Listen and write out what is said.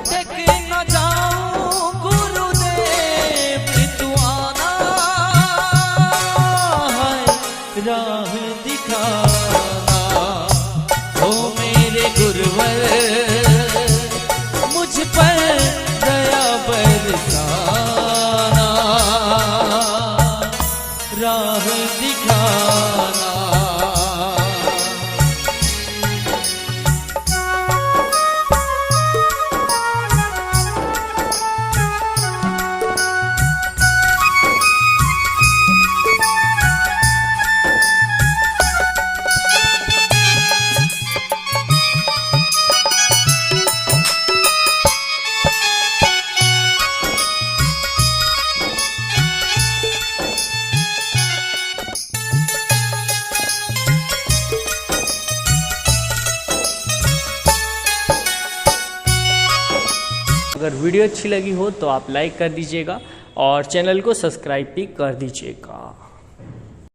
भटक न जाऊं गुरुदेव तू आना है राह दिखाना। ओ मेरे गुरुवर मुझ पर दया बरसाना, राह दिखाना। अगर वीडियो अच्छी लगी हो तो आप लाइक कर दीजिएगा और चैनल को सब्सक्राइब भी कर दीजिएगा।